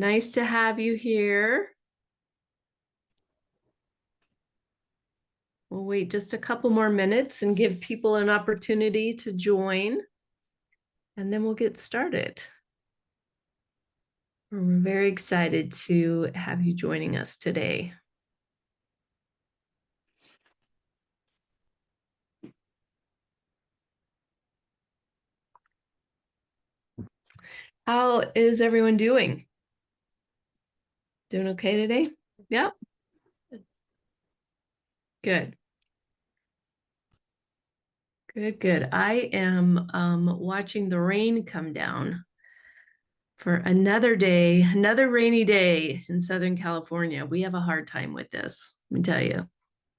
Nice to have you here. We'll wait just a couple more minutes and give people an opportunity to join, and then we'll get started. We're very excited to have you joining us today. How is everyone doing? Doing okay today? Yeah. Good. Good. I am watching the rain come down for another day, another rainy day in Southern California. We have a hard time with this, let me tell you,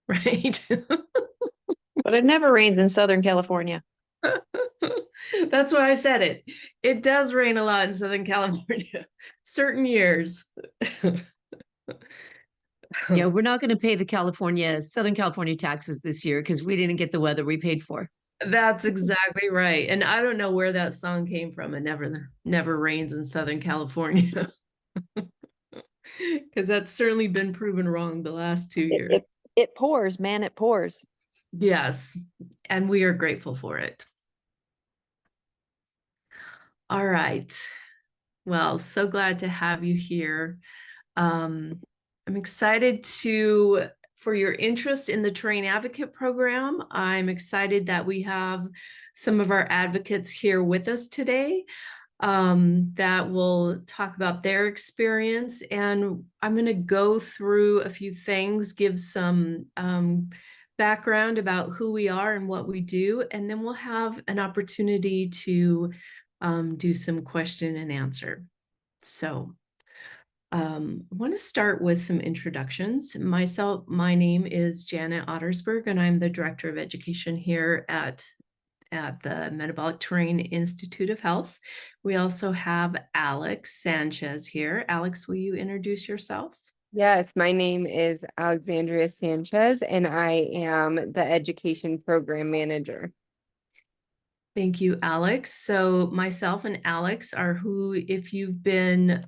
right? But it never rains in Southern California. That's why I said it. It does rain a lot in Southern California, certain years. Yeah, we're not going to pay the Southern California taxes this year because we didn't get the weather we paid for. That's exactly right. And I don't know where that song came from. It never rains in Southern California. Because that's certainly been proven wrong the last 2 years. It pours, man, it pours. Yes, and we are grateful for it. All right. Well, so glad to have you here. I'm excited for your interest in the Terrain Advocate Program. I'm excited that we have some of our advocates here with us today that will talk about their experience. And I'm going to go through a few things, give some background about who we are and what we do, and then we'll have an opportunity to do some question and answer. So I want to start with some introductions. My name is Janet Ottersberg, and I'm the Director of Education here at the Metabolic Terrain Institute of Health. We also have Alex Sanchez here. Alex, will you introduce yourself? Yes, my name is Alexandria Sanchez, and I am the Education Program Manager. Thank you, Alex. So myself and Alex are who, if you've been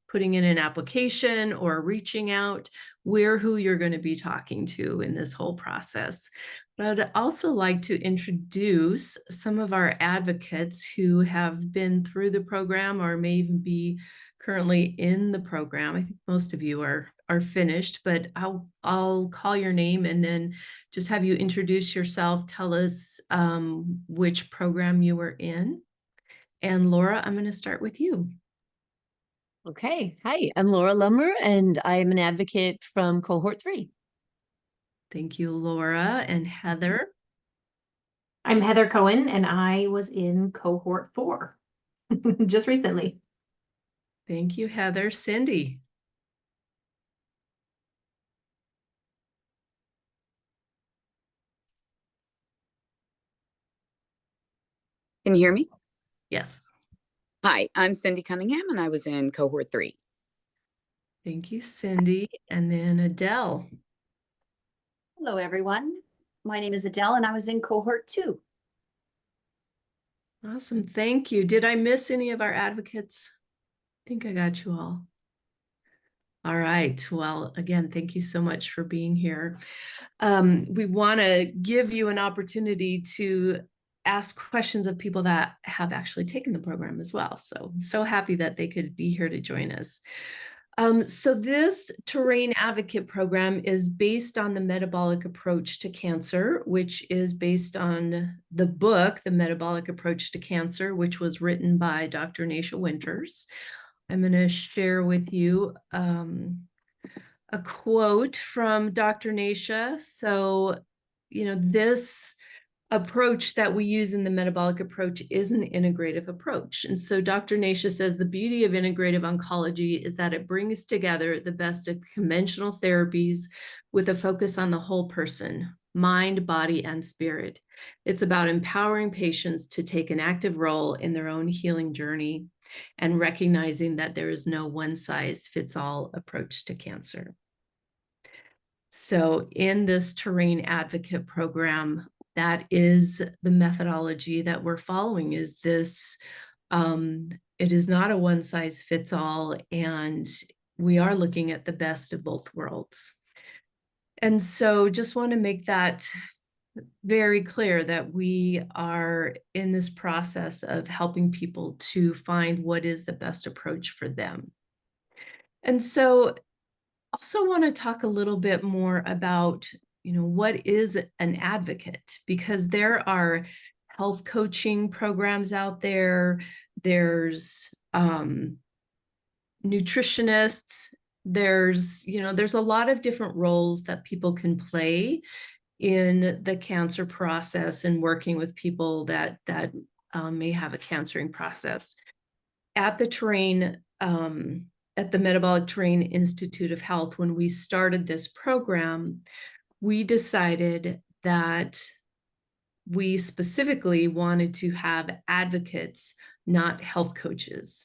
putting in an application or reaching out, we're who you're going to be talking to in this whole process. But I'd also like to introduce some of our advocates who have been through the program or may even be currently in the program. I think most of you are finished, but I'll call your name and then just have you introduce yourself. Tell us which program you were in. And Laura, I'm going to start with you. Okay. Hi, I'm Laura Lummer, and I am an advocate from cohort 3. Thank you, Laura. And Heather? I'm Heather Cohen, and I was in cohort 4 just recently. Thank you, Heather. Cindy? Can you hear me? Yes. Hi, I'm Cindy Cunningham, and I was in cohort 3. Thank you, Cindy. And then Adele. Hello, everyone. My name is Adele, and I was in cohort 2. Awesome. Thank you. Did I miss any of our advocates? I think I got you all. All right. Well, again, thank you so much for being here. We want to give you an opportunity to ask questions of people that have actually taken the program as well. So happy that they could be here to join us. So this Terrain Advocate Program is based on the metabolic approach to cancer, which is based on the book, The Metabolic Approach to Cancer, which was written by Dr. Nasha Winters. I'm going to share with you a quote from Dr. Nasha. So, this approach that we use in the metabolic approach is an integrative approach. And so Dr. Nasha says the beauty of integrative oncology is that it brings together the best of conventional therapies with a focus on the whole person, mind, body, and spirit. It's about empowering patients to take an active role in their own healing journey and recognizing that there is no one-size-fits-all approach to cancer. So in this Terrain Advocate Program, that is the methodology that we're following, is this it is not a one size fits all, and we are looking at the best of both worlds. And so just want to make that very clear that we are in this process of helping people to find what is the best approach for them. And so also want to talk a little bit more about, what is an advocate? Because there are health coaching programs out there. There's nutritionists. There's a lot of different roles that people can play in the cancer process and working with people that may have a cancering process. At the at the Metabolic Terrain Institute of Health, when we started this program, we decided that we specifically wanted to have advocates, not health coaches.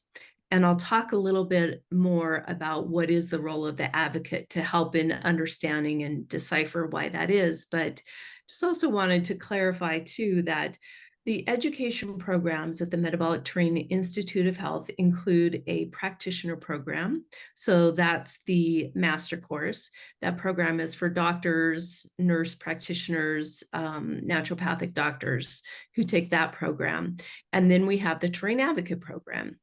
And I'll talk a little bit more about what is the role of the advocate to help in understanding and decipher why that is. But just also wanted to clarify too that the education programs at the Metabolic Terrain Institute of Health include a practitioner program. So that's the master course. That program is for doctors, nurse practitioners, naturopathic doctors who take that program. And then we have the Terrain Advocate program.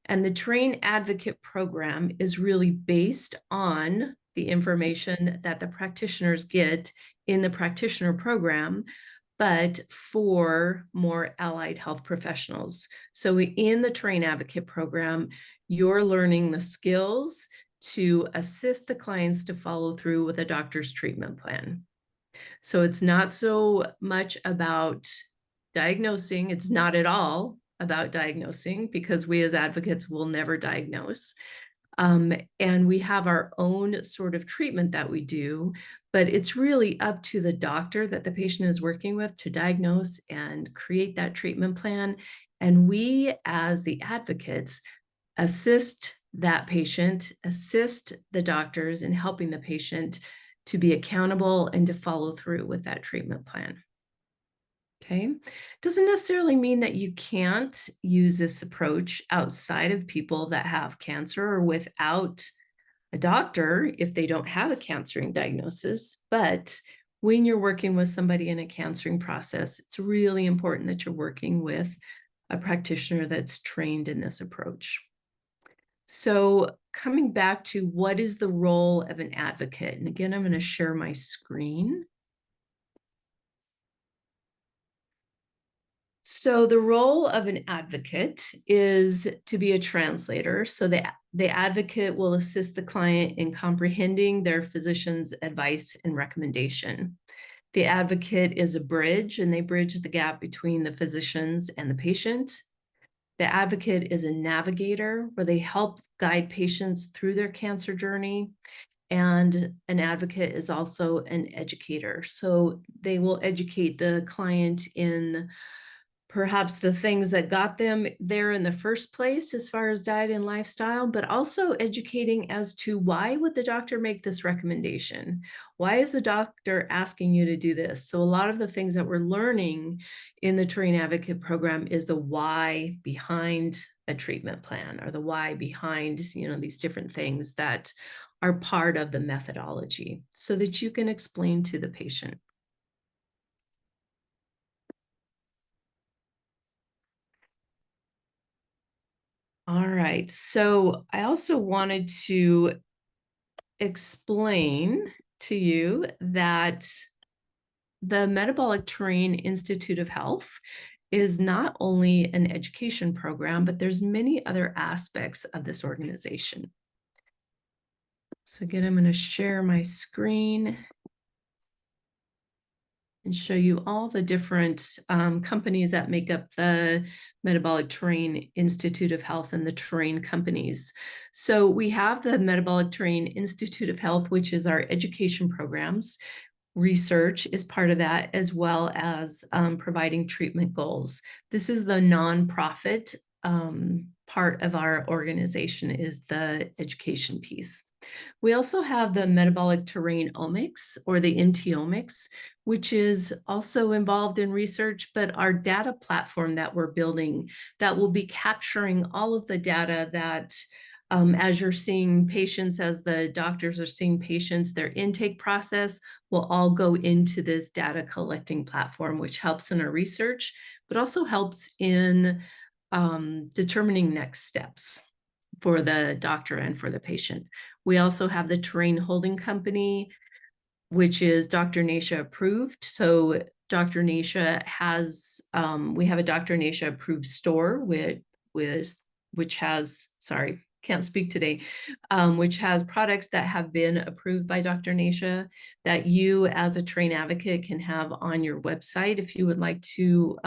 And the Terrain Advocate program is really based on the information that the practitioners get in the practitioner program, but for more allied health professionals. So in the Terrain Advocate program, you're learning the skills to assist the clients to follow through with a doctor's treatment plan. So it's not so much about diagnosing. It's not at all about diagnosing, because we as advocates will never diagnose. And we have our own sort of treatment that we do, but it's really up to the doctor that the patient is working with to diagnose and create that treatment plan. And we, as the advocates, assist that patient, assist the doctors in helping the patient to be accountable and to follow through with that treatment plan. Okay, doesn't necessarily mean that you can't use this approach outside of people that have cancer or without a doctor if they don't have a cancering diagnosis. But when you're working with somebody in a cancering process, it's really important that you're working with a practitioner that's trained in this approach. So coming back to what is the role of an advocate? And again, I'm going to share my screen. So the role of an advocate is to be a translator. So the advocate will assist the client in comprehending their physician's advice and recommendation. The advocate is a bridge, and they bridge the gap between the physicians and the patient. The advocate is a navigator, where they help guide patients through their cancer journey. And an advocate is also an educator. So they will educate the client in perhaps the things that got them there in the first place as far as diet and lifestyle, but also educating as to why would the doctor make this recommendation? Why is the doctor asking you to do this? So a lot of the things that we're learning in the Terrain Advocate program is the why behind a treatment plan, or the why behind, these different things that are part of the methodology, so that you can explain to the patient. All right, so I also wanted to explain to you that the Metabolic Terrain Institute of Health is not only an education program, but there's many other aspects of this organization. So again, I'm going to share my screen and show you all the different companies that make up the Metabolic Terrain Institute of Health and the terrain companies. So we have the Metabolic Terrain Institute of Health, which is our education programs. Research is part of that, as well as providing treatment goals. This is the nonprofit part of our organization, is the education piece. We also have the metabolic terrain omics, or the MTomics, which is also involved in research, but our data platform that we're building that will be capturing all of the data that as you're seeing patients, as the doctors are seeing patients, their intake process will all go into this data collecting platform, which helps in our research, but also helps in determining next steps for the doctor and for the patient. We also have the terrain holding company, which is Dr. Nasha approved. So Dr. Nasha has, we have a Dr. Nasha approved store which has, sorry, can't speak today, which has products that have been approved by Dr. Nasha that you as a terrain advocate can have on your website if you would like to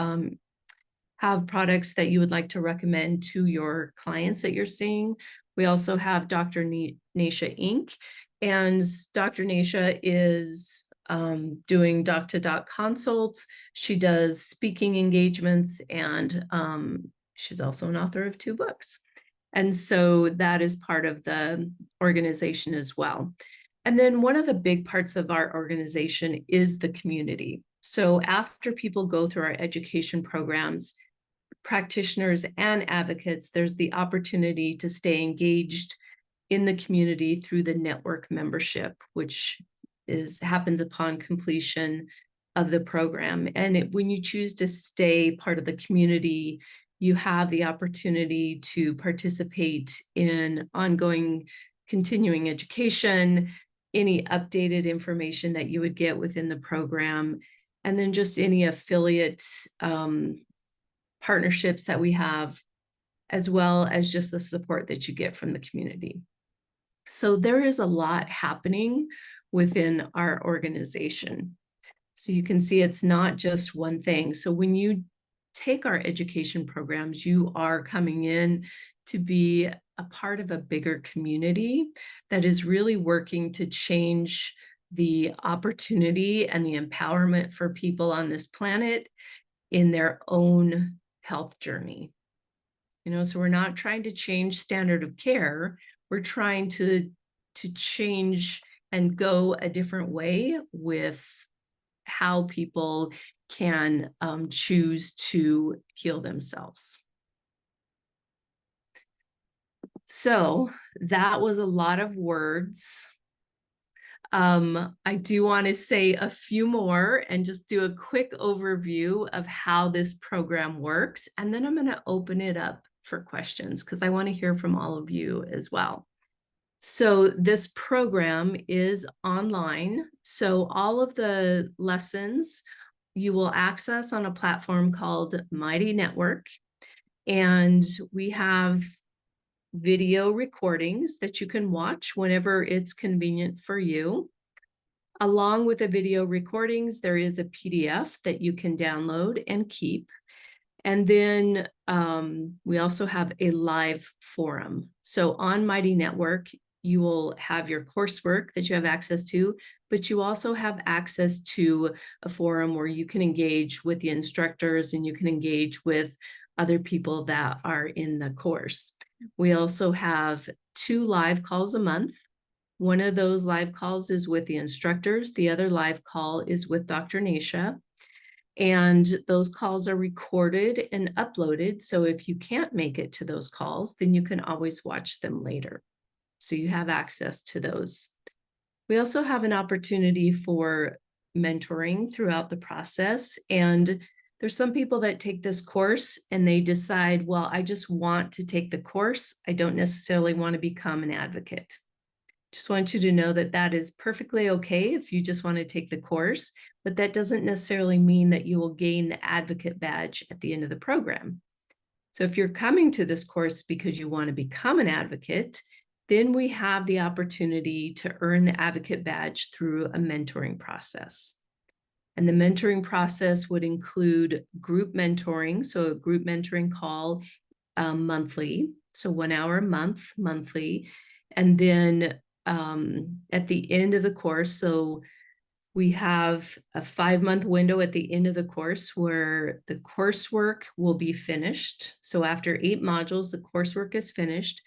have products that you would like to recommend to your clients that you're seeing. We also have Dr. Nasha Inc. And Dr. Nasha is doing doc-to-doc consults. She does speaking engagements, and she's also an author of 2 books. And so that is part of the organization as well. And then one of the big parts of our organization is the community. So after people go through our education programs, practitioners and advocates, there's the opportunity to stay engaged in the community through the network membership, which happens upon completion of the program. And when you choose to stay part of the community, you have the opportunity to participate in ongoing continuing education, any updated information that you would get within the program, and then just any affiliate partnerships that we have, as well as just the support that you get from the community. So there is a lot happening within our organization. So you can see it's not just one thing. So when you take our education programs, you are coming in to be a part of a bigger community that is really working to change the opportunity and the empowerment for people on this planet in their own health journey. So we're not trying to change standard of care. We're trying to change and go a different way with how people can choose to heal themselves. So that was a lot of words. I do want to say a few more and just do a quick overview of how this program works. And then I'm going to open it up for questions because I want to hear from all of you as well. So this program is online. So all of the lessons you will access on a platform called Mighty Network. And we have video recordings that you can watch whenever it's convenient for you. Along with the video recordings, there is a PDF that you can download and keep. And then we also have a live forum. So on Mighty Network, you will have your coursework that you have access to, but you also have access to a forum where you can engage with the instructors and you can engage with other people that are in the course. We also have 2 live calls a month. One of those live calls is with the instructors. The other live call is with Dr. Nasha. And those calls are recorded and uploaded. So if you can't make it to those calls, then you can always watch them later. So you have access to those. We also have an opportunity for mentoring throughout the process. And there's some people that take this course and they decide, well, I just want to take the course. I don't necessarily want to become an advocate. Just want you to know that that is perfectly okay if you just want to take the course, but that doesn't necessarily mean that you will gain the advocate badge at the end of the program. So if you're coming to this course because you want to become an advocate, then we have the opportunity to earn the advocate badge through a mentoring process. And the mentoring process would include group mentoring, so a group mentoring call monthly, so 1 hour a month, monthly. And then at the end of the course, so we have a 5-month window at the end of the course where the coursework will be finished. So after 8 modules, the coursework is finished.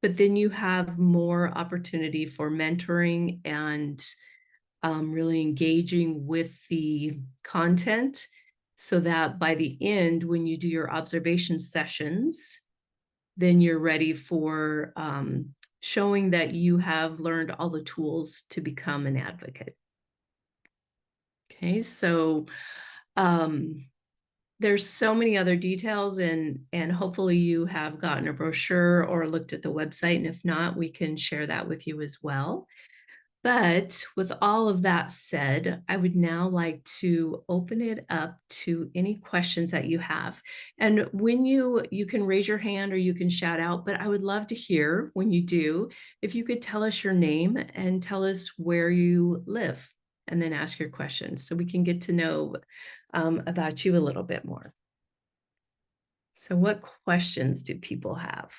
but then you have more opportunity for mentoring and really engaging with the content, so that by the end, when you do your observation sessions, then you're ready for showing that you have learned all the tools to become an advocate. Okay, so there's so many other details, and hopefully you have gotten a brochure or looked at the website, and if not, we can share that with you as well. But with all of that said, I would now like to open it up to any questions that you have. And when you can raise your hand or you can shout out, but I would love to hear when you do, if you could tell us your name and tell us where you live, and then ask your questions so we can get to know about you a little bit more. So what questions do people have?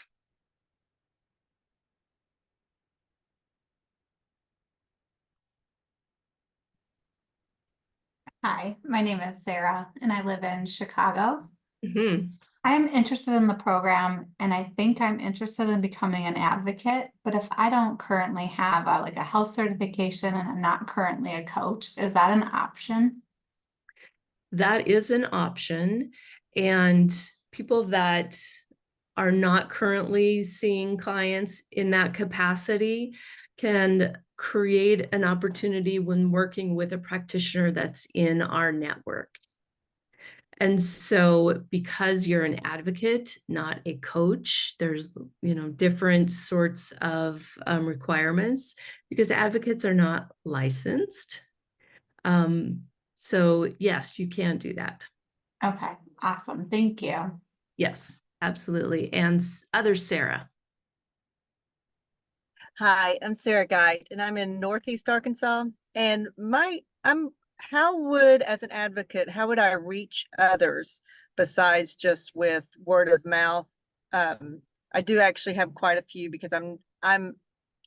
Hi, my name is Sarah and I live in Chicago. Mhm. I'm interested in the program and I think I'm interested in becoming an advocate, but if I don't currently have like a health certification and I'm not currently a coach, is that an option? That is an option. And people that are not currently seeing clients in that capacity can create an opportunity when working with a practitioner that's in our network. And so because you're an advocate, not a coach, there's, different sorts of requirements, because advocates are not licensed. So yes, you can do that. Okay, awesome. Thank you. Yes, absolutely. And other Sarah. Hi, I'm Sarah Guide, and I'm in Northeast Arkansas. And how would, as an advocate, how would I reach others besides just with word of mouth? I do actually have quite a few because I'm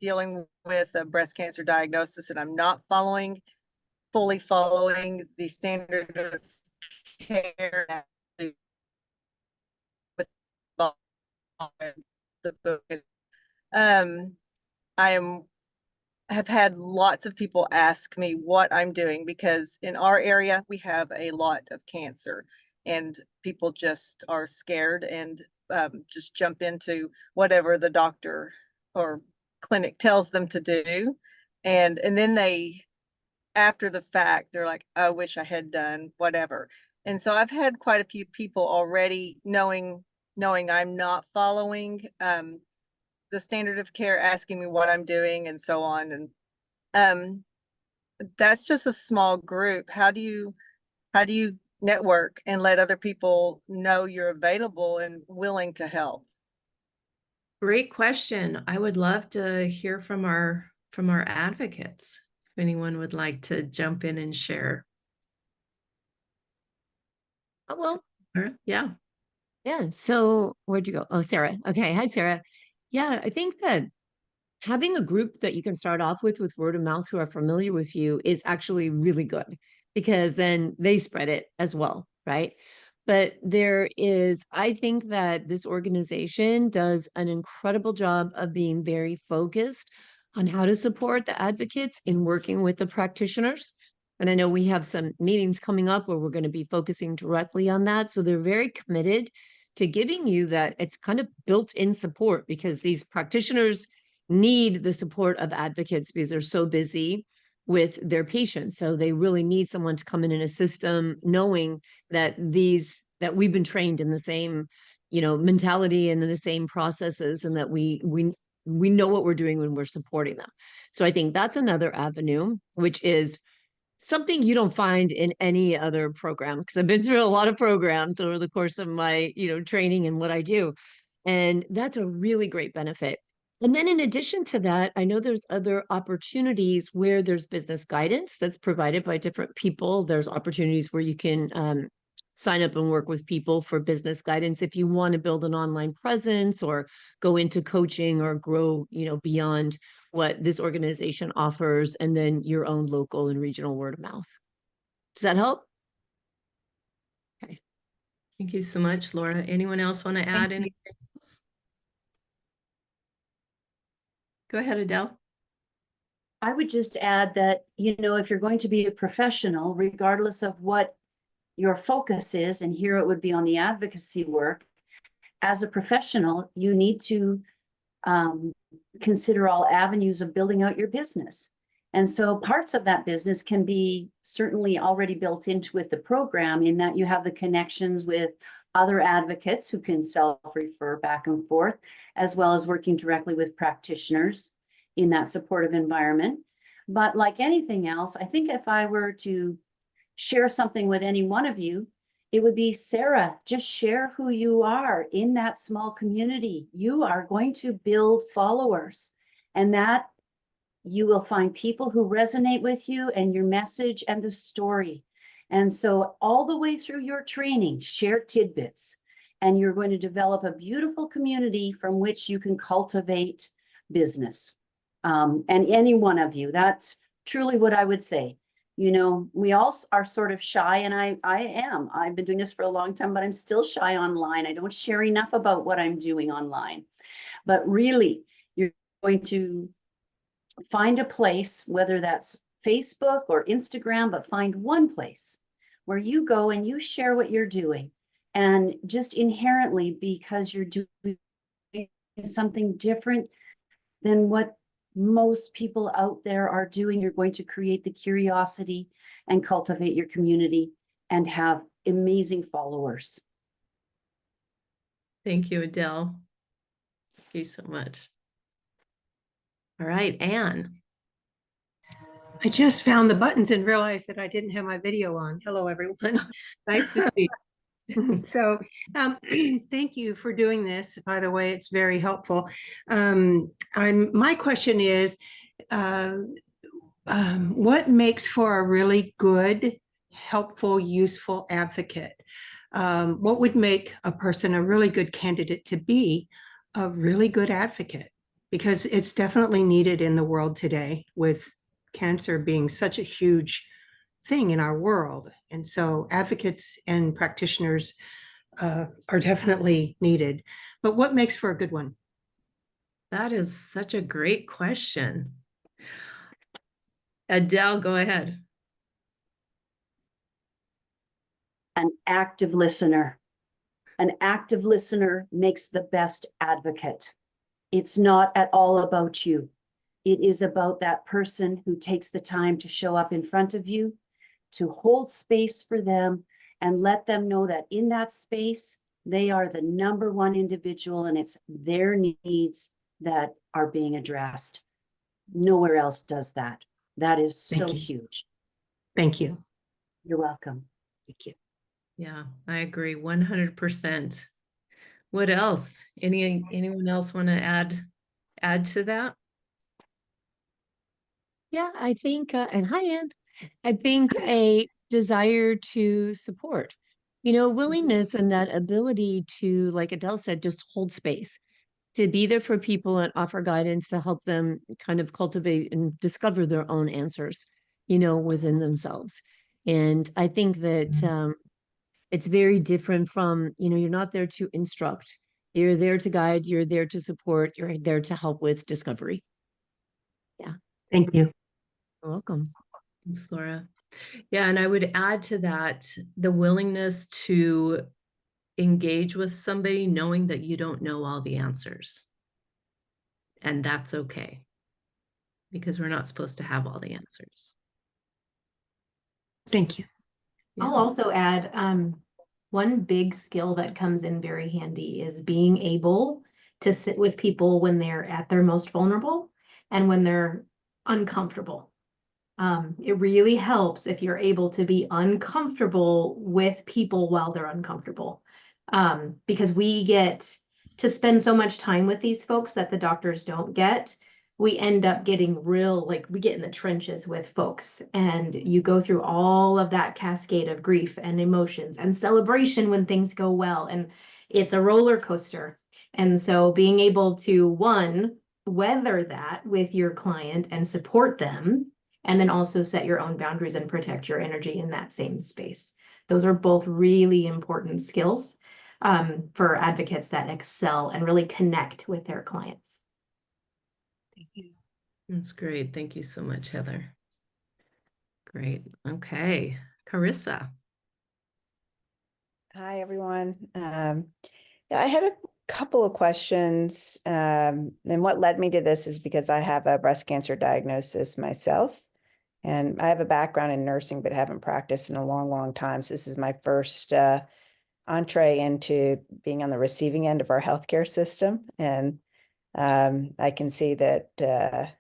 dealing with a breast cancer diagnosis, and I'm not fully following the standard of care with the book. I have had lots of people ask me what I'm doing, because in our area we have a lot of cancer and people just are scared and just jump into whatever the doctor or clinic tells them to do. And then they, after the fact, they're like, I wish I had done whatever. And so I've had quite a few people already knowing I'm not following the standard of care, asking me what I'm doing and so on. And that's just a small group. How do you network and let other people know you're available and willing to help? Great question. I would love to hear from our advocates. If anyone would like to jump in and share. Oh, well, Yeah. yeah. So where'd you go? Oh, Sarah. Okay. Hi, Sarah. Yeah, I think that having a group that you can start off with word of mouth who are familiar with you is actually really good, because then they spread it as well, right? But I think that this organization does an incredible job of being very focused on how to support the advocates in working with the practitioners. And I know we have some meetings coming up where we're going to be focusing directly on that. So they're very committed to giving you that. It's kind of built-in support, because these practitioners need the support of advocates because they're so busy with their patients. So they really need someone to come in a system, knowing that we've been trained in the same, mentality and in the same processes, and that we know what we're doing when we're supporting them. So I think that's another avenue, which is something you don't find in any other program, because I've been through a lot of programs over the course of my, training and what I do. And that's a really great benefit. And then in addition to that, I know there's other opportunities where there's business guidance that's provided by different people. There's opportunities where you can sign up and work with people for business guidance if you want to build an online presence or go into coaching or grow, beyond what this organization offers, and then your own local and regional word of mouth. Does that help? Okay. Thank you so much, Laura. Anyone else want to add anything else? Go ahead, Adele. I would just add that, if you're going to be a professional, regardless of what your focus is, and here it would be on the advocacy work, as a professional, you need to consider all avenues of building out your business. And so parts of that business can be certainly already built into with the program, in that you have the connections with other advocates who can self-refer back and forth, as well as working directly with practitioners in that supportive environment. But like anything else, I think if I were to share something with any one of you, it would be, Sarah, just share who you are in that small community. You are going to build followers, and that you will find people who resonate with you and your message and the story. And so all the way through your training, share tidbits, and you're going to develop a beautiful community from which you can cultivate business. And any one of you, that's truly what I would say. We all are sort of shy, and I've been doing this for a long time, but I'm still shy online. I don't share enough about what I'm doing online. But really, you're going to find a place, whether that's Facebook or Instagram, but find one place where you go and you share what you're doing. And just inherently, because you're doing something different than what most people out there are doing, you're going to create the curiosity and cultivate your community and have amazing followers. Thank you, Adele. Thank you so much. All right, Anne. I just found the buttons and realized that I didn't have my video on. Hello, everyone. Nice to see you. So thank you for doing this. By the way, it's very helpful. My question is, what makes for a really good, helpful, useful advocate? What would make a person a really good candidate to be a really good advocate? Because it's definitely needed in the world today, with cancer being such a huge thing in our world. And so advocates and practitioners are definitely needed. But what makes for a good one? That is such a great question. Adele, go ahead. An active listener. An active listener makes the best advocate. It's not at all about you. It is about that person who takes the time to show up in front of you, to hold space for them, and let them know that in that space, they are the number one individual, and it's their needs that are being addressed. Nowhere else does that. That is so huge. Thank you. You're welcome. Thank you. Yeah, I agree 100%. What else? Anyone else want to add to that? Yeah, I think, and hi, Ann. I think a desire to support, willingness and that ability to, like Adele said, just hold space, to be there for people and offer guidance to help them kind of cultivate and discover their own answers, within themselves. And I think that it's very different from, you're not there to instruct. You're there to guide, you're there to support, you're there to help with discovery. Yeah. Thank you. You're welcome. Thanks, Laura. Yeah, and I would add to that the willingness to engage with somebody knowing that you don't know all the answers. And that's okay, because we're not supposed to have all the answers. Thank you. I'll also add one big skill that comes in very handy is being able to sit with people when they're at their most vulnerable and when they're uncomfortable. It really helps if you're able to be uncomfortable with people while they're uncomfortable, because we get to spend so much time with these folks that the doctors don't get. We end up getting we get in the trenches with folks, and you go through all of that cascade of grief and emotions and celebration when things go well, and it's a roller coaster. And so being able to, one, weather that with your client and support them, and then also set your own boundaries and protect your energy in that same space. Those are both really important skills for advocates that excel and really connect with their clients. Thank you. That's great. Thank you so much, Heather. Great. Okay. Carissa. Hi, everyone. Yeah, I had a couple of questions. And what led me to this is because I have a breast cancer diagnosis myself. And I have a background in nursing, but haven't practiced in a long, long time. So this is my first entree into being on the receiving end of our healthcare system. And I can see that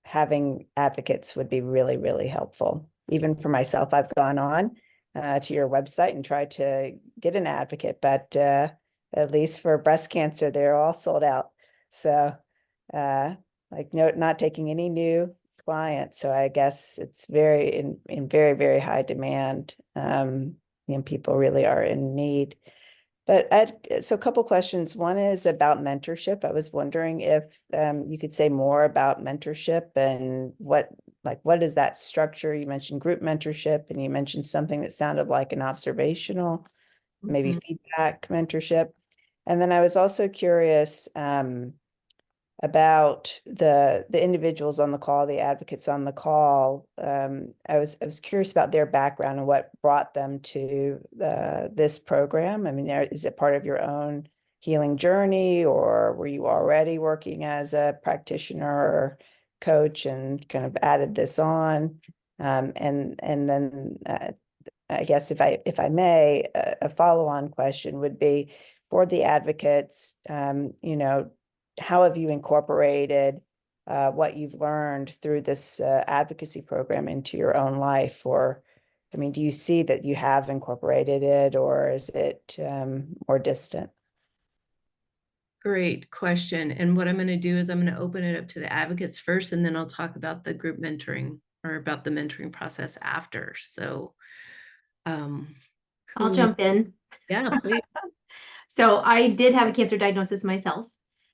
having advocates would be really, really helpful. Even for myself, I've gone on to your website and tried to get an advocate, but at least for breast cancer, they're all sold out. So like not taking any new clients. So I guess it's very in very, very high demand. And people really are in need. But so a couple questions. One is about mentorship. I was wondering if you could say more about mentorship and what is that structure? You mentioned group mentorship, and you mentioned something that sounded like an observational, maybe feedback mentorship. And then I was also curious about the individuals on the call, the advocates on the call. I was curious about their background and what brought them to this program. I mean, is it part of your own healing journey, or were you already working as a practitioner or coach and kind of added this on? And then I guess if I may, a follow-on question would be for the advocates, how have you incorporated what you've learned through this advocacy program into your own life? Or, I mean, do you see that you have incorporated it, or is it more distant? Great question. And what I'm going to do is I'm going to open it up to the advocates first, and then I'll talk about the group mentoring or about the mentoring process after. So I'll jump in. Yeah, please. So I did have a cancer diagnosis myself.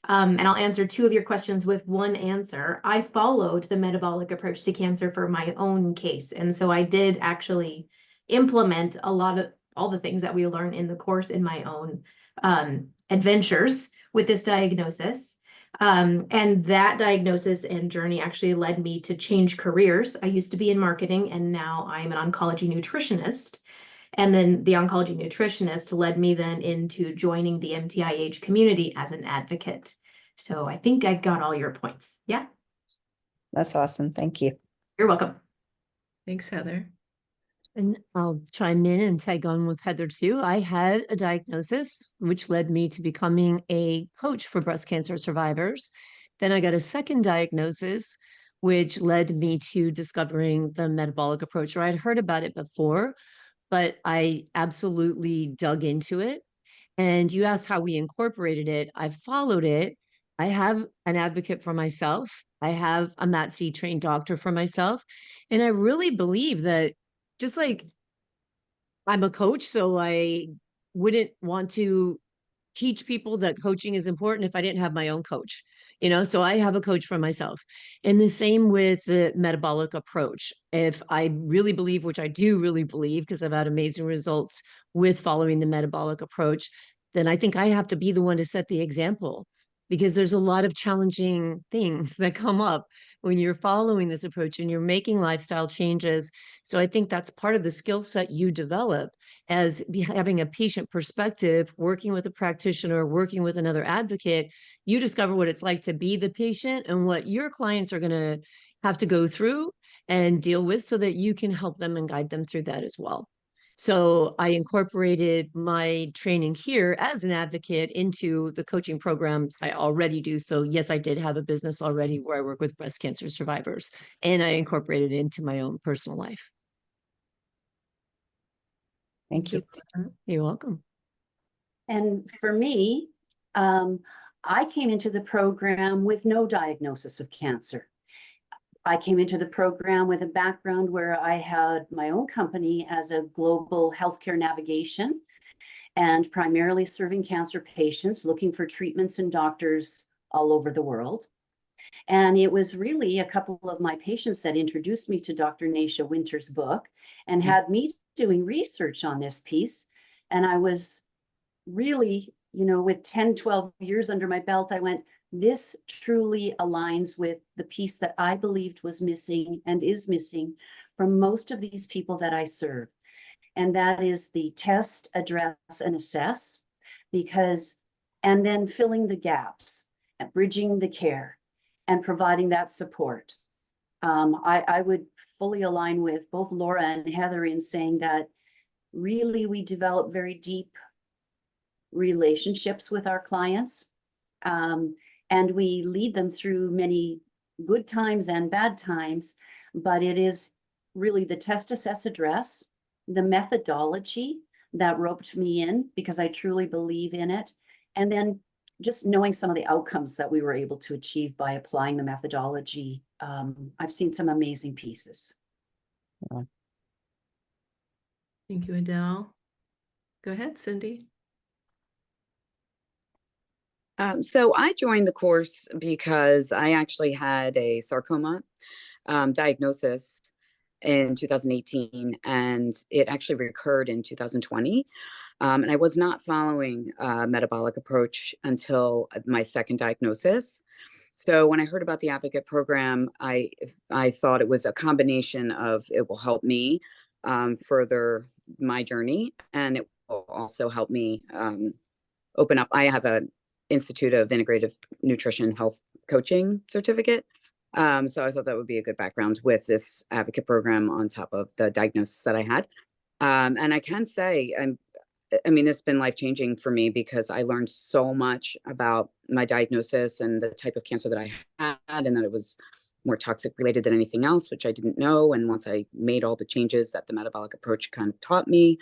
And I'll answer two of your questions with one answer. I followed the metabolic approach to cancer for my own case. And so I did actually implement a lot of all the things that we learn in the course in my own adventures with this diagnosis. And that diagnosis and journey actually led me to change careers. I used to be in marketing, and now I'm an oncology nutritionist. And then the oncology nutritionist led me then into joining the MTIH community as an advocate. So I think I got all your points. Yeah. That's awesome. Thank you. You're welcome. Thanks, Heather. And I'll chime in and tag on with Heather too. I had a diagnosis, which led me to becoming a coach for breast cancer survivors. Then I got a second diagnosis, which led me to discovering the metabolic approach, or I'd heard about it before, but I absolutely dug into it. And you asked how we incorporated it. I followed it. I have an advocate for myself. I have a MATC trained doctor for myself. And I really believe that just like I'm a coach, so I wouldn't want to teach people that coaching is important if I didn't have my own coach, so I have a coach for myself. And the same with the metabolic approach. If I really believe, which I do really believe, because I've had amazing results with following the metabolic approach, then I think I have to be the one to set the example, because there's a lot of challenging things that come up when you're following this approach and you're making lifestyle changes. So I think that's part of the skill set you develop as having a patient perspective, working with a practitioner, working with another advocate. You discover what it's like to be the patient and what your clients are going to have to go through and deal with, so that you can help them and guide them through that as well. So I incorporated my training here as an advocate into the coaching programs I already do. So yes, I did have a business already where I work with breast cancer survivors, and I incorporated it into my own personal life. Thank you. You're welcome. And for me, I came into the program with no diagnosis of cancer. I came into the program with a background where I had my own company as a global healthcare navigation, and primarily serving cancer patients looking for treatments and doctors all over the world. And it was really a couple of my patients that introduced me to Dr. Naisha Winter's book and had me doing research on this piece. And I was really you know, with 10, 12 years under my belt, I went, this truly aligns with the piece that I believed was missing and is missing from most of these people that I serve. And that is the test, address, and assess, because, and then filling the gaps, and bridging the care, and providing that support. I would fully align with both Laura and Heather in saying that really we develop very deep relationships with our clients. And we lead them through many good times and bad times, but it is really the test, assess, address, the methodology that roped me in because I truly believe in it. And then just knowing some of the outcomes that we were able to achieve by applying the methodology. I've seen some amazing pieces. Thank you, Adele. Go ahead, Cindy. So I joined the course because I actually had a sarcoma diagnosis in 2018, and it actually recurred in 2020. And I was not following a metabolic approach until my second diagnosis. So when I heard about the advocate program, I thought it was a combination of it will help me further my journey, and it will also help me open up. I have a Institute of Integrative Nutrition Health Coaching certificate. So I thought that would be a good background with this advocate program on top of the diagnosis that I had. And I can say, I mean, it's been life-changing for me because I learned so much about my diagnosis and the type of cancer that I had, and that it was more toxic related than anything else, which I didn't know. And once I made all the changes that the metabolic approach kind of taught me,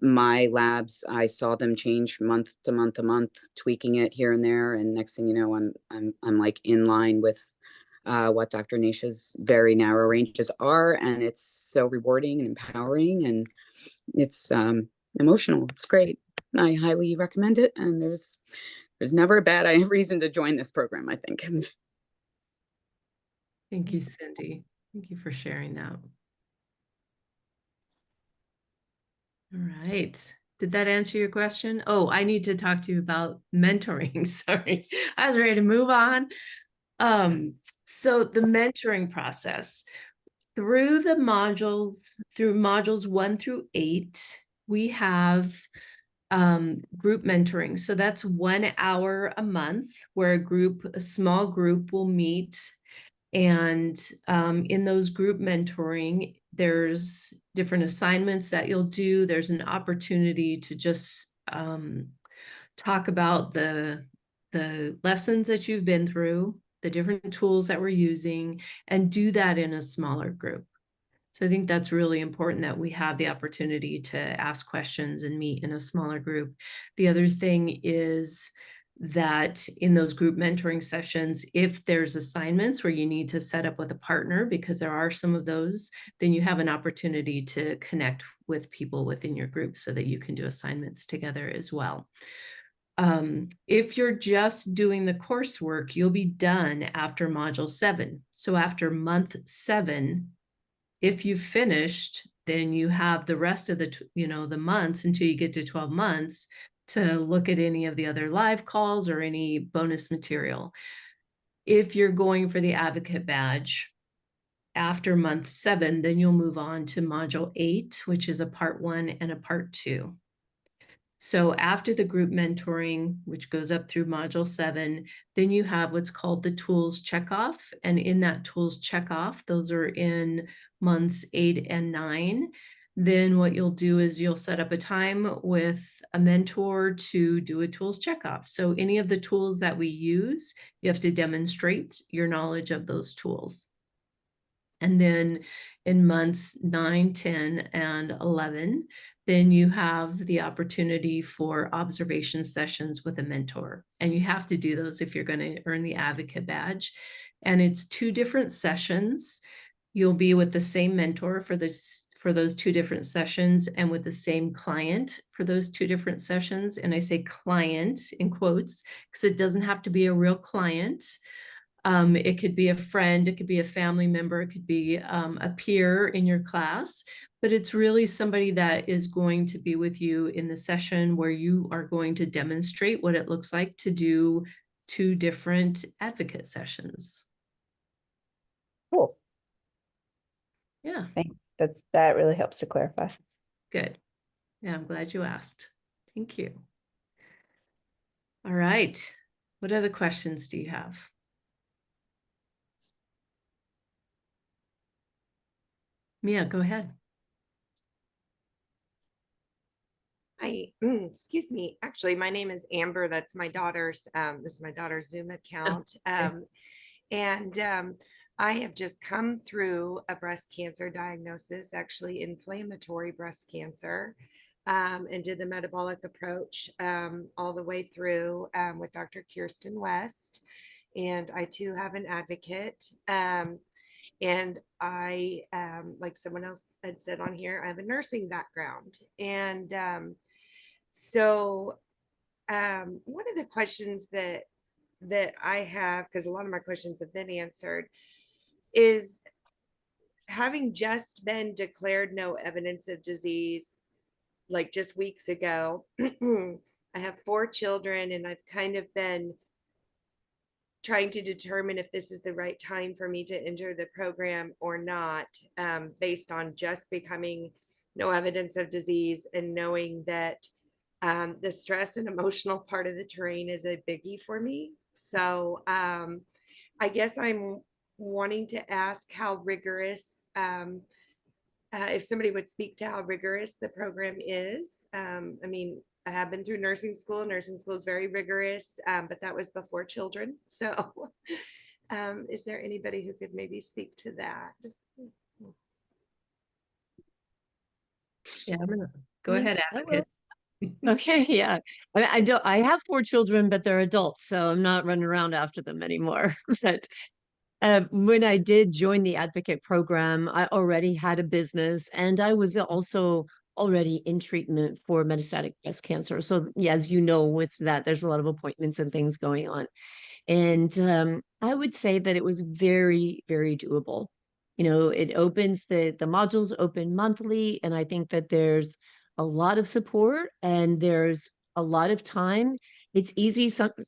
my labs, I saw them change month to month to month, tweaking it here and there. And next thing you know, I'm like in line with what Dr. Nisha's very narrow ranges are. And it's so rewarding and empowering, and it's emotional. It's great. I highly recommend it. And there's never a bad reason to join this program, I think. Thank you, Cindy. Thank you for sharing that. All right. Did that answer your question? Oh, I need to talk to you about mentoring. Sorry. I was ready to move on. So the mentoring process through modules 1 through 8, we have group mentoring. So that's 1 hour a month where a small group will meet. And in those group mentoring, there's different assignments that you'll do. There's an opportunity to just talk about the lessons that you've been through, the different tools that we're using, and do that in a smaller group. So I think that's really important that we have the opportunity to ask questions and meet in a smaller group. The other thing is that in those group mentoring sessions, if there's assignments where you need to set up with a partner, because there are some of those, then you have an opportunity to connect with people within your group so that you can do assignments together as well. If you're just doing the coursework, you'll be done after module 7. So after month 7, if you've finished, then you have the rest of the months until you get to 12 months to look at any of the other live calls or any bonus material. If you're going for the advocate badge after month 7, then you'll move on to module 8, which is a part 1 and a part 2. So after the group mentoring, which goes up through module 7, then you have what's called the tools checkoff. And in that tools checkoff, those are in months 8 and 9. Then what you'll do is you'll set up a time with a mentor to do a tools checkoff. So any of the tools that we use, you have to demonstrate your knowledge of those tools. And then in months 9, 10, and 11, then you have the opportunity for observation sessions with a mentor. And you have to do those if you're going to earn the advocate badge. And it's 2 different sessions. You'll be with the same mentor for those 2 different sessions, and with the same client for those 2 different sessions. And I say client in quotes because it doesn't have to be a real client. It could be a friend, it could be a family member, it could be a peer in your class, but it's really somebody that is going to be with you in the session where you are going to demonstrate what it looks like to do 2 different advocate sessions. Cool. Yeah, Thanks. That really helps to clarify. good. Yeah, I'm glad you asked. Thank you. All right. What other questions do you have? Mia, go ahead. Hi, excuse me. Actually, my name is Amber. That's my daughter's. This is my daughter's Zoom account. I have just come through a breast cancer diagnosis, actually inflammatory breast cancer, and did the metabolic approach all the way through with Dr. Kirsten West. And I too have an advocate. And I, like someone else had said on here, I have a nursing background. And one of the questions that I have, because a lot of my questions have been answered, is having just been declared no evidence of disease, like just weeks ago. I have 4 children, and I've kind of been trying to determine if this is the right time for me to enter the program or not, based on just becoming no evidence of disease and knowing that the stress and emotional part of the terrain is a biggie for me. So I guess I'm wanting to ask how rigorous, if somebody would speak to how rigorous the program is. I mean, I have been through nursing school. Nursing school is very rigorous, but that was before children. So is there anybody who could maybe speak to that? Yeah, I'm gonna go ahead, I will. advocate. Okay, yeah. I have 4 children, but they're adults, so I'm not running around after them anymore. But when I did join the advocate program, I already had a business, and I was also already in treatment for metastatic breast cancer. So, yeah, as you know, with that, there's a lot of appointments and things going on. And I would say that it was very, very doable. You know, it opens the modules open monthly, and I think that there's a lot of support and there's a lot of time. It's easy.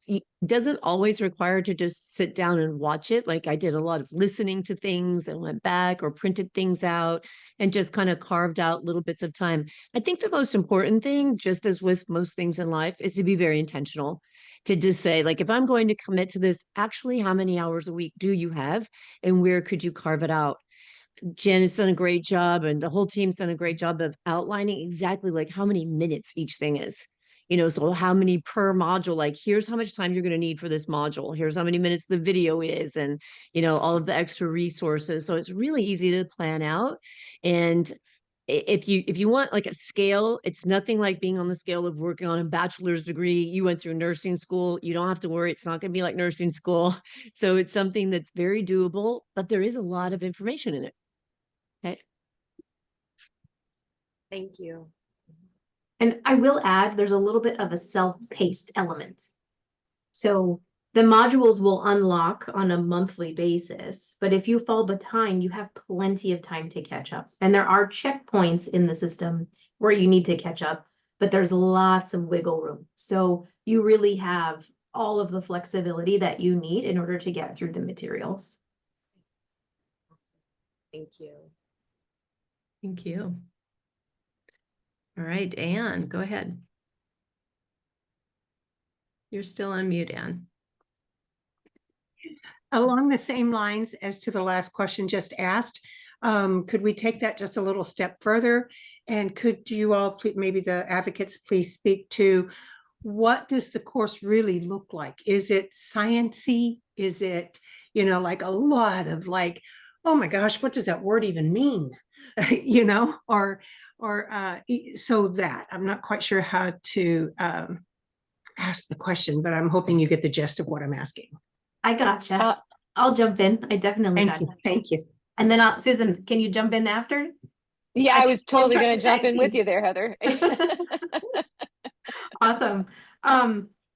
It doesn't always require to just sit down and watch it. Like I did a lot of listening to things and went back or printed things out and just kind of carved out little bits of time. I think the most important thing, just as with most things in life, is to be very intentional, to just say, like, if I'm going to commit to this, actually, how many hours a week do you have and where could you carve it out? Jen has done a great job, and the whole team's done a great job of outlining exactly like how many minutes each thing is. You know, so how many per module, like here's how much time you're going to need for this module. Here's how many minutes the video is, and, you know, all of the extra resources. So it's really easy to plan out. And if you want like a scale, it's nothing like being on the scale of working on a bachelor's degree. You went through nursing school. You don't have to worry. It's not going to be like nursing school. So it's something that's very doable, but there is a lot of information in it. Okay. Thank you. And I will add, there's a little bit of a self-paced element. So the modules will unlock on a monthly basis, but if you fall behind, you have plenty of time to catch up. And there are checkpoints in the system where you need to catch up, but there's lots of wiggle room. So you really have all of the flexibility that you need in order to get through the materials. Thank you. Thank you. All right, Anne, go ahead. You're still on mute, Anne. Along the same lines as to the last question just asked, could we take that just a little step further? And could you all, maybe the advocates, please speak to what does the course really look like? Is it sciencey? Is it, you know, like a lot of like, oh my gosh, what does that word even mean? You know, or so that I'm not quite sure how to ask the question, but I'm hoping you get the gist of what I'm asking. I gotcha. I'll jump in. I definitely Thank you. Thank you. And then Susan, can you jump in after? Yeah, I was totally going to jump in with team. you there, Heather. Awesome.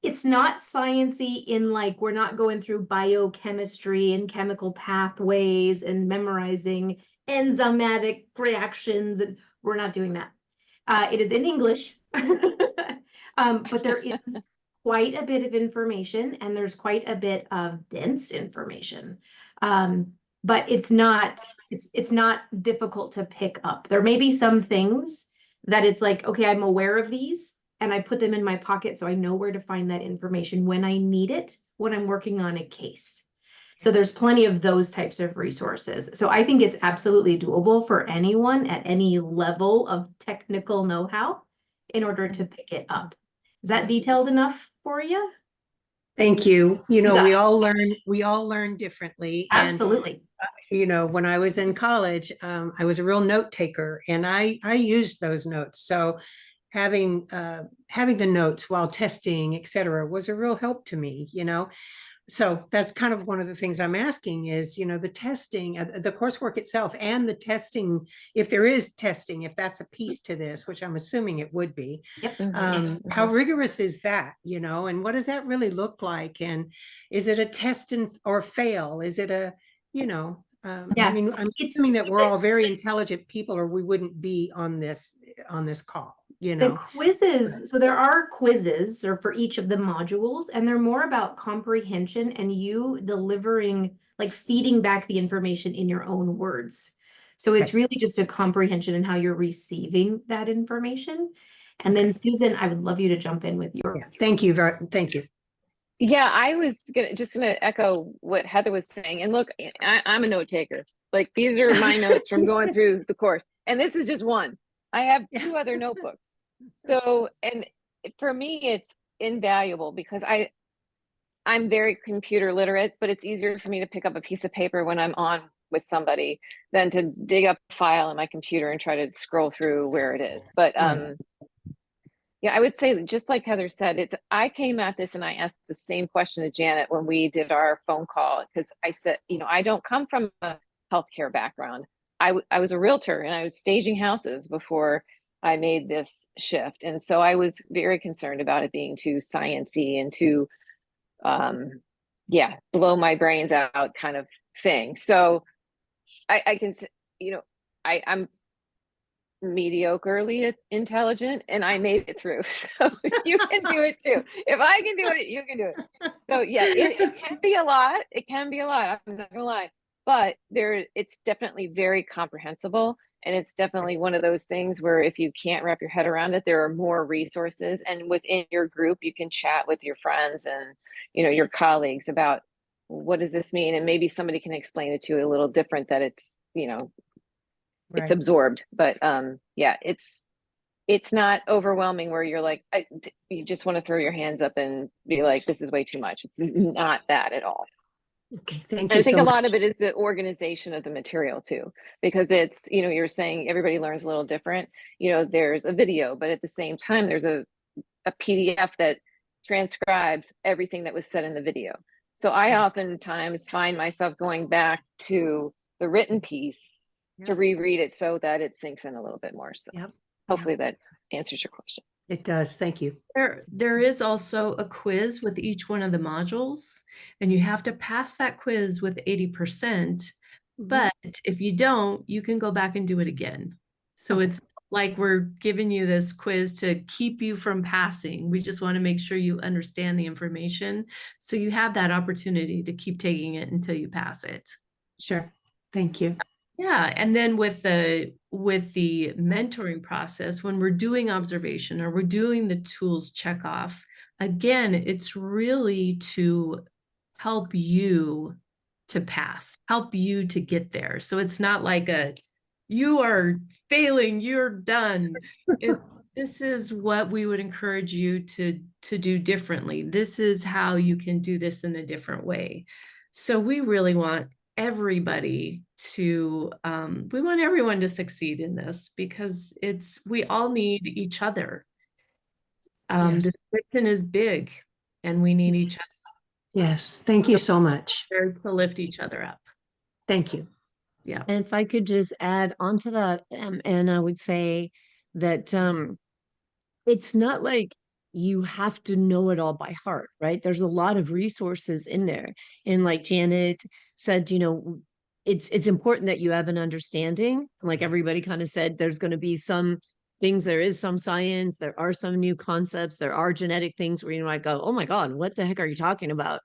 It's not sciencey in like, we're not going through biochemistry and chemical pathways and memorizing enzymatic reactions. And we're not doing that. It is in English, but there is quite a bit of information, and there's quite a bit of dense information. But it's not difficult to pick up. There may be some things that it's like, okay, I'm aware of these, and I put them in my pocket so I know where to find that information when I need it, when I'm working on a case. So there's plenty of those types of resources. So I think it's absolutely doable for anyone at any level of technical know-how in order to pick it up. Is that detailed enough for you? Thank you. You know, got we all learn differently. And Absolutely. you know, when I was in college, I was a real note taker, and I used those notes. So having the notes while testing, et cetera, was a real help to me, you know. So that's kind of one of the things I'm asking is, you know, the testing, the coursework itself and the testing, if there is testing, if that's a piece to this, which I'm assuming it would be, Yep. how rigorous is that, you know, and what does that really look like? And is it a test or fail? Is it a, you know, Yeah. I mean, I'm assuming that we're all very intelligent people, or we wouldn't be on this call, you The know. quizzes, so there are quizzes or for each of the modules, and they're more about comprehension and you delivering, like feeding back the information in your own words. So it's Okay. really just a comprehension and how you're receiving that information. And then Susan, I would love you to jump in with your. Yeah. Thank you thank you. Yeah, I was gonna echo what Heather was saying. And look, I'm a note taker. Like these are my notes from going through the course. And this is just one. I have 2 other notebooks. So, and for me, it's invaluable because I'm very computer literate, but it's easier for me to pick up a piece of paper when I'm on with somebody than to dig up a file in my computer and try to scroll through where it is. But yeah, I would say just like Heather said, I came at this and I asked the same question to Janet when we did our phone call, because I said, you know, I don't come from a healthcare background. I was a realtor and I was staging houses before I made this shift. And so I was very concerned about it being too sciencey and too, yeah, blow my brains out kind of thing. So I can, you know, I'm mediocrely intelligent and I made it through. So you can do it too. If I can do it, you can do it. So yeah, it can be a lot. It can be a lot. I'm not gonna lie. But it's definitely very comprehensible. And it's definitely one of those things where if you can't wrap your head around it, there are more resources. And within your group, you can chat with your friends and, you know, your colleagues about what does this mean? And maybe somebody can explain it to you a little different, that it's, you know, it's Right. absorbed. But yeah, it's not overwhelming where you're like, you just want to throw your hands up and be like, this is way too much. It's not that at all. Okay, thank And you I think so a lot much. of it is the organization of the material too, because it's, you know, you're saying everybody learns a little different. You know, there's a video, but at the same time, there's a PDF that transcribes everything that was said in the video. So I oftentimes find myself going back to the written piece to reread it so that it sinks in a little bit more. So Yep. hopefully that answers your question. It does. Thank you. There is also a quiz with each one of the modules, and you have to pass that quiz with 80%. But if you don't, you can go back and do it again. So it's like we're giving you this quiz to keep you from passing. We just want to make sure you understand the information. So you have that opportunity to keep taking it until you pass it. Sure. Thank you. Yeah, and then with the mentoring process, when we're doing observation or we're doing the tools check off, again, it's really to help you to pass, help you to get there. So it's not like you are failing, you're done. This is what we would encourage you to do differently. This is how you can do this in a different way. So we really want everybody to we want everyone to succeed in this, because we all need each other. Yes. This mission is big and we need each other. Yes. Thank you so much. To lift each other up. Thank you. Yeah. And if I could just add on to that, and I would say that it's not like you have to know it all by heart, right? There's a lot of resources in there. And like Janet said, you know, it's important that you have an understanding. Like everybody kind of said, there's going to be some things, there is some science, there are some new concepts, there are genetic things where you might go, oh my God, what the heck are you talking about?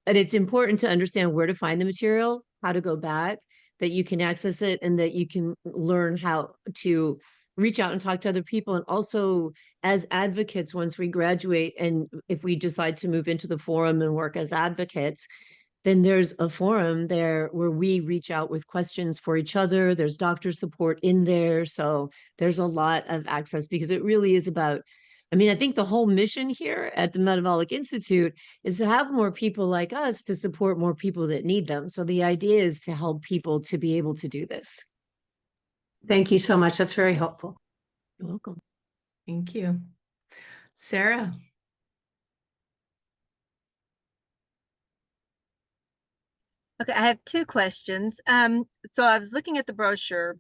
But it's important to understand where to find the material, how to go back, that you can access it, and that you can learn how to reach out and talk to other people. And also, as advocates, once we graduate and if we decide to move into the forum and work as advocates, then there's a forum there where we reach out with questions for each other. There's doctor support in there. So there's a lot of access, because it really is about, I mean, I think the whole mission here at the Metabolic Institute is to have more people like us to support more people that need them. So the idea is to help people to be able to do this. Thank you so much. That's very helpful. You're welcome. Thank you. Sarah. Okay, I have two questions. So I was looking at the brochure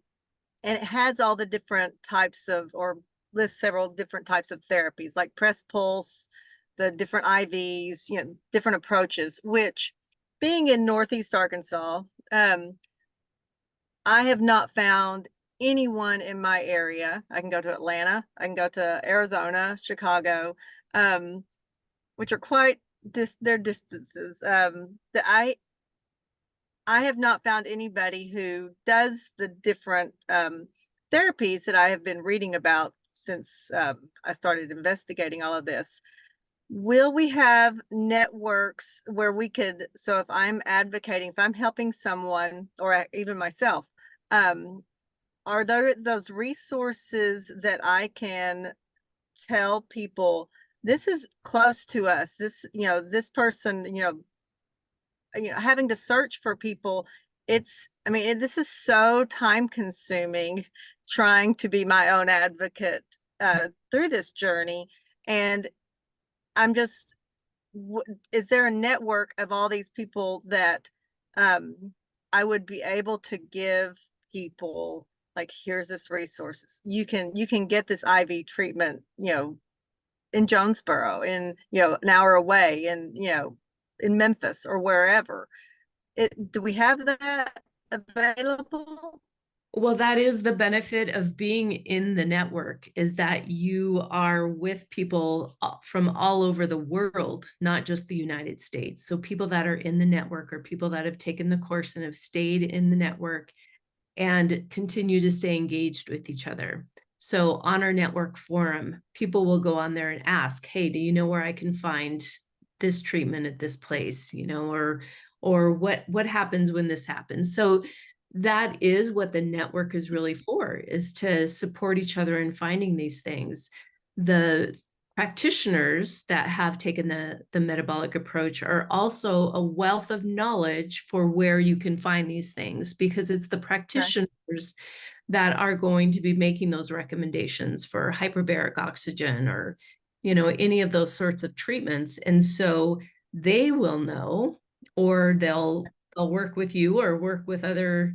and it has all the different types of, or lists several different types of therapies, like press pulse, the different IVs, you know, different approaches, which being in Northeast Arkansas, I have not found anyone in my area. I can go to Atlanta, I can go to Arizona, Chicago, which are quite their distances. That I have not found anybody who does the different therapies that I have been reading about since I started investigating all of this. Will we have networks where we could, so if I'm advocating, if I'm helping someone or even myself, are there those resources that I can tell people, this is close to us, this, you know, this person, having to search for people, I mean, this is so time consuming trying to be my own advocate through this journey. And I'm just, is there a network of all these people that I would be able to give people, like, here's this resources, you can get this IV treatment, in Jonesboro, in, an hour away, and, in Memphis or wherever. Do we have that available? Well, that is the benefit of being in the network, is that you are with people from all over the world, not just the United States. So people that are in the network are people that have taken the course and have stayed in the network and continue to stay engaged with each other. So on our network forum, people will go on there and ask, hey, do you know where I can find this treatment at this place, or what happens when this happens? So that is what the network is really for, is to support each other in finding these things. The practitioners that have taken the metabolic approach are also a wealth of knowledge for where you can find these things, because it's the practitioners that are going to be making those recommendations for hyperbaric oxygen or, any of those sorts of treatments. And so they will know, or they'll work with you or work with other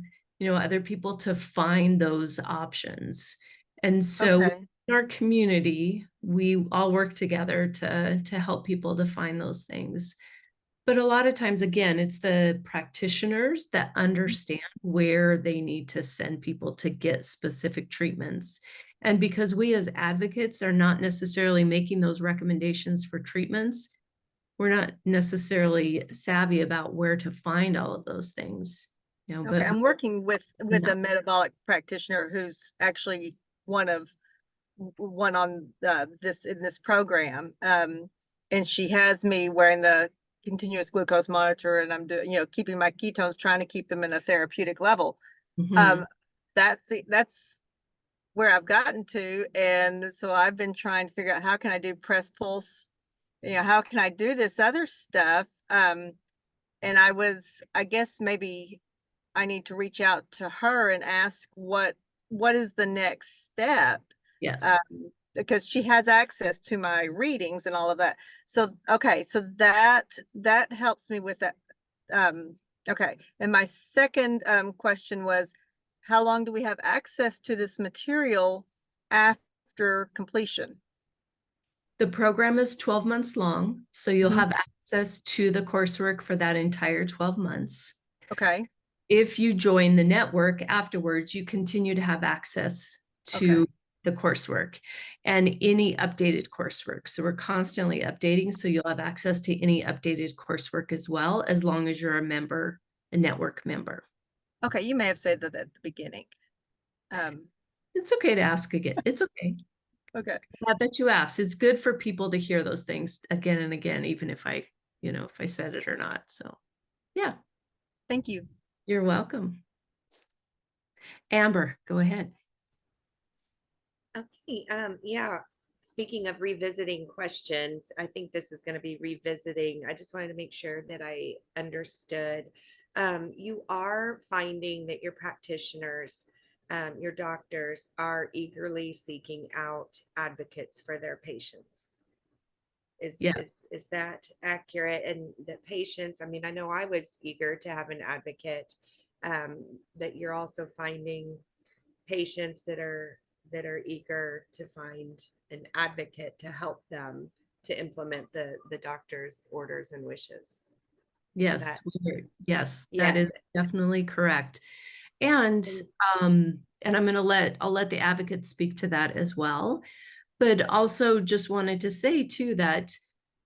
people to find those options. And so in our community, we all work together to help people to find those things. But a lot of times, again, it's the practitioners that understand where they need to send people to get specific treatments. And because we as advocates are not necessarily making those recommendations for treatments, we're not necessarily savvy about where to find all of those things. Okay, I'm working with a metabolic practitioner who's actually one on in this program, and she has me wearing the continuous glucose monitor, and I'm doing, keeping my ketones, trying to keep them in a therapeutic level. That's where I've gotten to, and so I've been trying to figure out, how can I do press pulse, how can I do this other stuff, and I guess maybe I need to reach out to her and ask what is the next step. Yes. Because she has access to my readings and all of that. So, okay. So that helps me with that. Okay. And my second question was, how long do we have access to this material after completion? The program is 12 months long, so you'll have access to the coursework for that entire 12 months. Okay. if you join the network afterwards, you continue to have access to Okay. the coursework and any updated coursework. So we're constantly updating. So you'll have access to any updated coursework as well, as long as you're a member, a network member. Okay, you may have said that at the beginning. It's okay to ask again. It's okay. Okay. Glad that you asked. It's good for people to hear those things again and again, even if I, if I said it or not. So yeah, Thank you. you're welcome. Amber, go ahead. Okay, yeah, speaking of revisiting questions, I think this is going to be revisiting. I just wanted to make sure that I understood. You are finding that your practitioners, your doctors are eagerly seeking out advocates for their patients. Yeah. Is that accurate? And the patients, I mean, I know I was eager to have an advocate, that you're also finding patients that are eager to find an advocate to help them to implement the doctor's orders and wishes. Yes, yes, that Yes. is definitely correct. And and I'll let the advocates speak to that as well. But also just wanted to say too that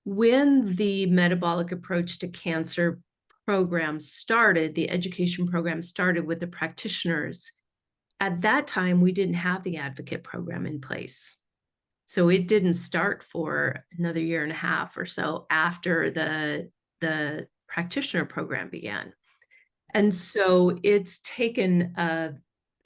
when the metabolic approach to cancer program started, the education program started with the practitioners. At that time, we didn't have the advocate program in place. So it didn't start for another year and a half or so after the practitioner program began. And so it's taken a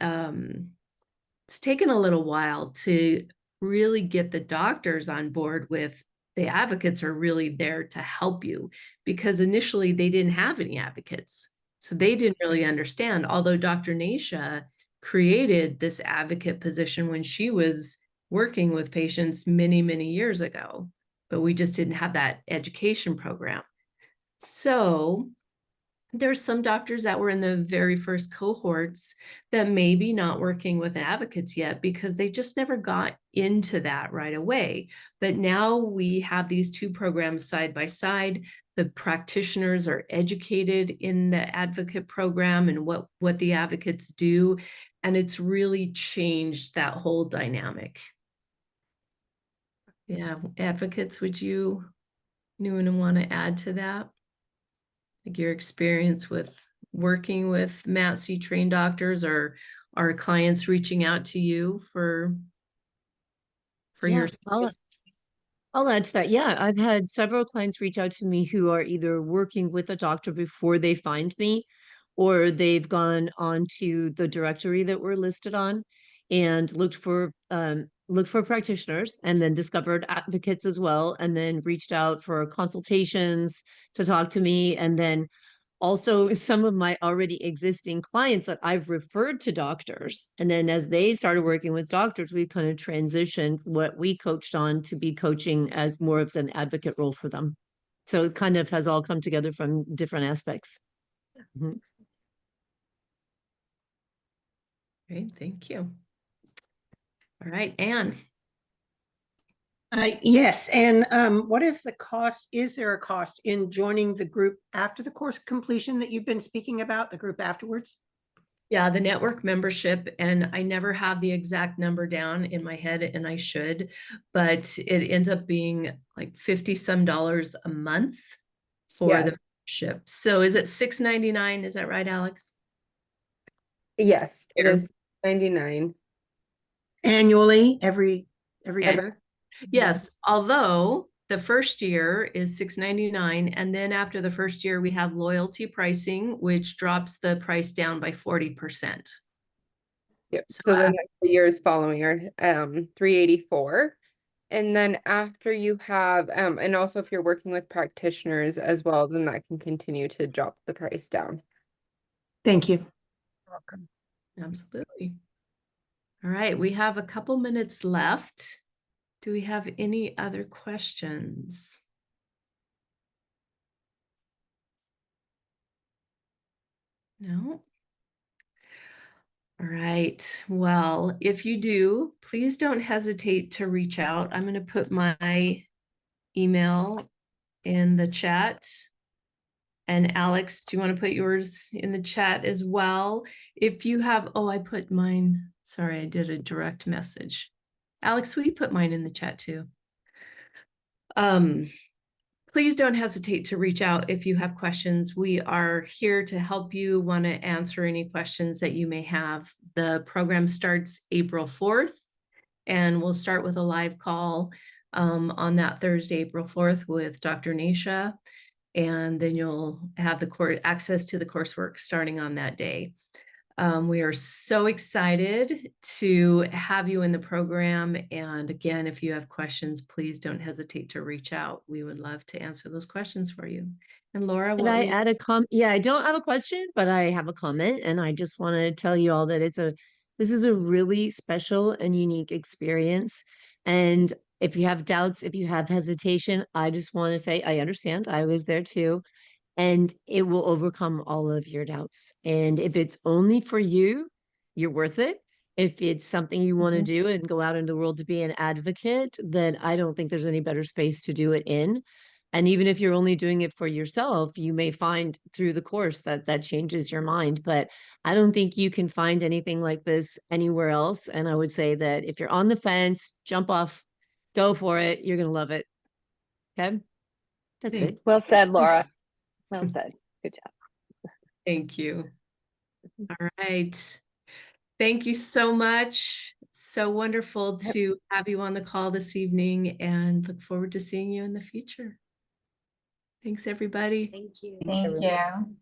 little while to really get the doctors on board with the advocates are really there to help you, because initially they didn't have any advocates. So they didn't really understand, although Dr. Nasha created this advocate position when she was working with patients many, many years ago, but we just didn't have that education program. So there's some doctors that were in the very first cohorts that maybe not working with advocates yet because they just never got into that right away. But now we have these two programs side by side. The practitioners are educated in the advocate program and what the advocates do. And it's really changed that whole dynamic. Yeah, advocates, would you want to add to that? Like your experience with working with MATC trained doctors, or are clients reaching out to you for your service? I'll add to that. Yeah, I've had several clients reach out to me who are either working with a doctor before they find me, or they've gone on to the directory that we're listed on and looked for practitioners, and then discovered advocates as well, and then reached out for consultations to talk to me. And then also some of my already existing clients that I've referred to doctors. And then as they started working with doctors, we kind of transitioned what we coached on to be coaching as more of an advocate role for them. So it kind of has all come together from different aspects. Mm-hmm. Great, thank you. All right, Anne. Yes, and what is the cost? Is there a cost in joining the group after the course completion that you've been speaking about, the group afterwards? Yeah, the network membership, and I never have the exact number down in my head, and I should, but it ends up being like $50 some a month for the membership. So is it $6.99? Is that right, Alex? Yes, it is 99 Annually, every year? Yes, although the first year is $6.99, and then after the first year, we have loyalty pricing, which drops the price down by 40%. Yep. So the next years following are $384. And then after you have and also if you're working with practitioners as well, then that can continue to drop the price down. Thank you. You're welcome. Absolutely. All right, we have a couple minutes left. Do we have any other questions? No? All right. Well, if you do, please don't hesitate to reach out. I'm going to put my email in the chat. And Alex, do you want to put yours in the chat as well? If you have, oh, I put mine. Sorry, I did a direct message. Alex, will you put mine in the chat too? Please don't hesitate to reach out if you have questions. We are here to help you, want to answer any questions that you may have. The program starts April 4th, and we'll start with a live call on that Thursday, April 4th with Dr. Nasha. And then you'll have the access to the coursework starting on that day. We are so excited to have you in the program. And again, if you have questions, please don't hesitate to reach out. We would love to answer those questions for you. And Laura, Can what I will add a comment? Yeah, I don't have a question, but I have a comment, and I just want to tell you all that this is a really special and unique experience. And if you have doubts, if you have hesitation, I just want to say I understand. I was there too, and it will overcome all of your doubts. And if it's only for you, you're worth it. If it's something you want to do and go out into the world to be an advocate, then I don't think there's any better space to do it in. And even if you're only doing it for yourself, you may find through the course that that changes your mind. But I don't think you can find anything like this anywhere else. And I would say that if you're on the fence, jump off, go for it. You're going to love it. Okay. That's it. Well said, Laura. Well said. Good job. Thank you. All right. Thank you so much. So wonderful to have you on the call this evening, and look forward to seeing you in the future. Thanks, everybody. Thank you. Thank you.